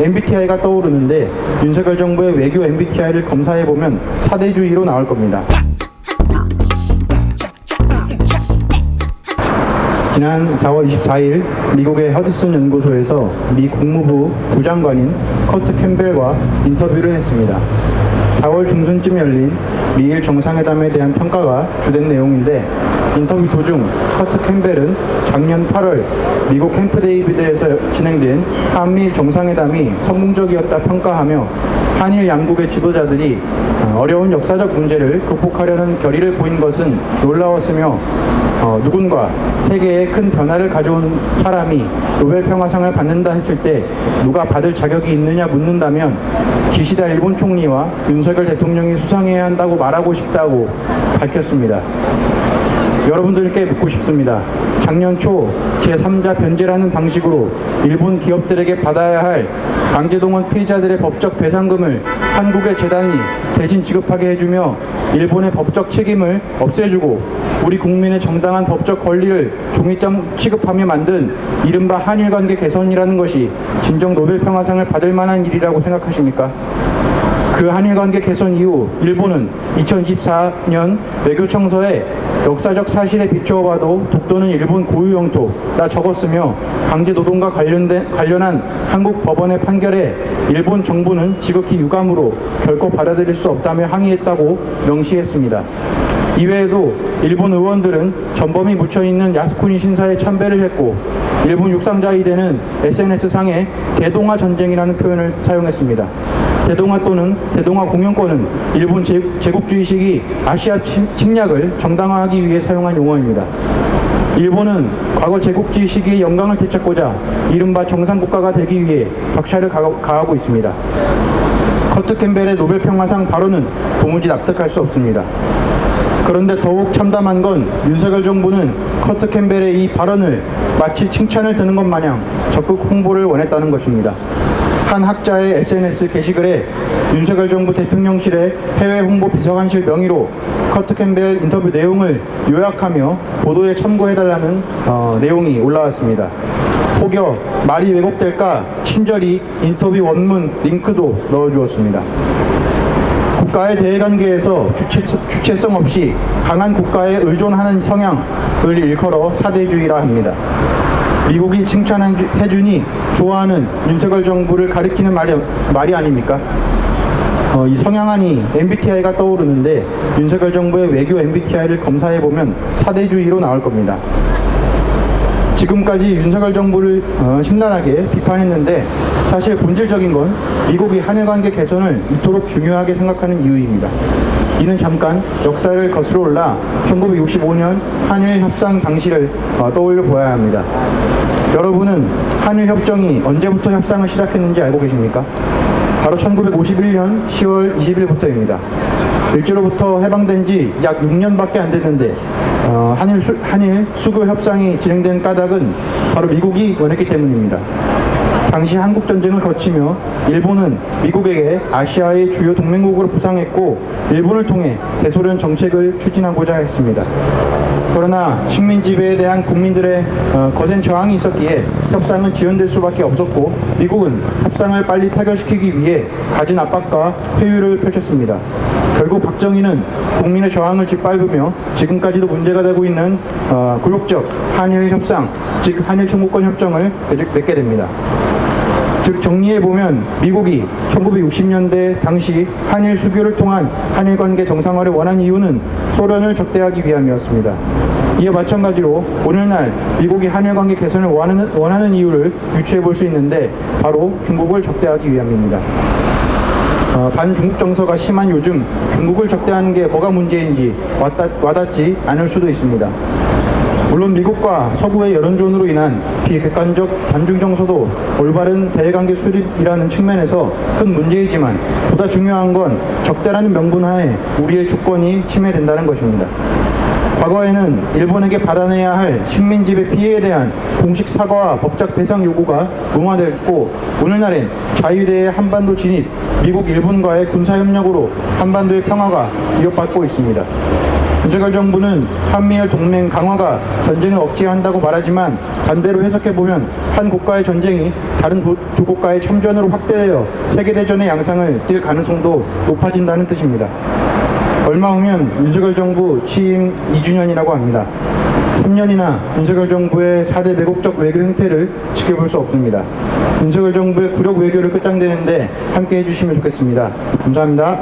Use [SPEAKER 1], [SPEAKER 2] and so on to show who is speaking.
[SPEAKER 1] MBTI가 떠오르는데 윤석열 정부의 외교 MBTI를 검사해보면 사대주의로 나올 겁니다. 지난 4월 24일 미국의 허드슨 연구소에서 미 국무부 부장관인 커트 캠벨과 인터뷰를 했습니다. 4월 중순쯤 열린 미일 정상회담에 대한 평가가 주된 내용인데, 인터뷰 도중 커트 캠벨은 작년 8월 미국 캠프 데이비드에서 진행된 한미일 정상회담이 성공적이었다 평가하며 한일 양국의 지도자들이 어려운 역사적 문제를 극복하려는 결의를 보인 것은 놀라웠으며, 누군가 세계에 큰 변화를 가져온 사람이 노벨 평화상을 받는다 했을 때 누가 받을 자격이 있느냐 묻는다면 기시다 일본 총리와 윤석열 대통령이 수상해야 한다고 말하고 싶다고 밝혔습니다. 여러분들께 묻고 싶습니다. 작년 초 제3자 변제라는 방식으로 일본 기업들에게 받아야 할 강제동원 피해자들의 법적 배상금을 한국의 재단이 대신 지급하게 해주며 일본의 법적 책임을 없애주고 우리 국민의 정당한 법적 권리를 종이점 취급하며 만든 이른바 한일 관계 개선이라는 것이 진정 노벨 평화상을 받을 만한 일이라고 생각하십니까? 그 한일 관계 개선 이후 일본은 2024년 외교청서에 역사적 사실에 비추어 봐도 독도는 일본 고유 영토라 적었으며 강제노동과 관련한 한국 법원의 판결에 일본 정부는 지극히 유감으로 결코 받아들일 수 없다며 항의했다고 명시했습니다. 이외에도 일본 의원들은 전범이 묻혀있는 야스쿠니 신사에 참배를 했고, 일본 육상자위대는 SNS상에 대동아 전쟁이라는 표현을 사용했습니다. 대동아 또는 대동아 공영권은 일본 제국주의 시기 아시아 침략을 정당화하기 위해 사용한 용어입니다. 일본은 과거 제국주의 시기의 영광을 되찾고자 이른바 정상국가가 되기 위해 격차를 가하고 있습니다. 커트 캠벨의 노벨 평화상 발언은 도무지 납득할 수 없습니다. 그런데 더욱 참담한 건 윤석열 정부는 커트 캠벨의 이 발언을 마치 칭찬을 드는 것 마냥 적극 홍보를 원했다는 것입니다. 한 학자의 SNS 게시글에 윤석열 정부 대통령실의 해외 홍보 비서관실 명의로 커트 캠벨 인터뷰 내용을 요약하며 보도에 참고해달라는 내용이 올라왔습니다. 혹여 말이 왜곡될까 친절히 인터뷰 원문 링크도 넣어주었습니다. 국가의 대외관계에서 주체성 없이 강한 국가에 의존하는 성향을 일컬어 사대주의라 합니다. 미국이 칭찬해주니 좋아하는 윤석열 정부를 가리키는 말이 아닙니까? 이 성향안이 MBTI가 떠오르는데 윤석열 정부의 외교 MBTI를 검사해보면 사대주의로 나올 겁니다. 지금까지 윤석열 정부를 신랄하게 비판했는데 사실 본질적인 건 미국이 한일관계 개선을 이토록 중요하게 생각하는 이유입니다. 이는 잠깐 역사를 거슬러 올라 1965년 한일 협상 당시를 떠올려 보아야 합니다. 여러분은 한일 협정이 언제부터 협상을 시작했는지 알고 계십니까? 바로 1951년 10월 20일부터입니다. 일제로부터 해방된 지 약 6년밖에 안 됐는데 한일 수교 협상이 진행된 까닭은 바로 미국이 원했기 때문입니다. 당시 한국전쟁을 거치며 일본은 미국에게 아시아의 주요 동맹국으로 부상했고 일본을 통해 대소련 정책을 추진하고자 했습니다. 그러나 식민 지배에 대한 국민들의 거센 저항이 있었기에 협상은 지연될 수밖에 없었고 미국은 협상을 빨리 타결시키기 위해 갖은 압박과 회유를 펼쳤습니다. 결국 박정희는 국민의 저항을 짓밟으며 지금까지도 문제가 되고 있는 굴욕적 한일 협상, 즉 한일 청구권 협정을 맺게 됩니다. 즉 정리해보면 미국이 1960년대 당시 한일 수교를 통한 한일 관계 정상화를 원한 이유는 소련을 적대하기 위함이었습니다. 이와 마찬가지로 오늘날 미국이 한일 관계 개선을 원하는 이유를 유추해볼 수 있는데 바로 중국을 적대하기 위함입니다. 반중국 정서가 심한 요즘 중국을 적대하는 게 뭐가 문제인지 와닿지 않을 수도 있습니다. 물론 미국과 서구의 여론전으로 인한 비객관적 반중 정서도 올바른 대외관계 수립이라는 측면에서 큰 문제이지만 보다 중요한 건 적대라는 명분 하에 우리의 주권이 침해된다는 것입니다. 과거에는 일본에게 받아내야 할 식민지배 피해에 대한 공식 사과와 법적 배상 요구가 무마됐고 오늘날엔 자유대의 한반도 진입, 미국 일본과의 군사협력으로 한반도의 평화가 위협받고 있습니다. 윤석열 정부는 한미일 동맹 강화가 전쟁을 억제한다고 말하지만 반대로 해석해보면 한 국가의 전쟁이 다른 두 국가의 참전으로 확대되어 세계대전의 양상을 띌 가능성도 높아진다는 뜻입니다. 얼마 후면 윤석열 정부 취임 2주년이라고 합니다. 3년이나 윤석열 정부의 4대 매국적 외교 행태를 지켜볼 수 없습니다. 윤석열 정부의 굴욕 외교를 끝장내는데 함께 해주시면 좋겠습니다. 감사합니다.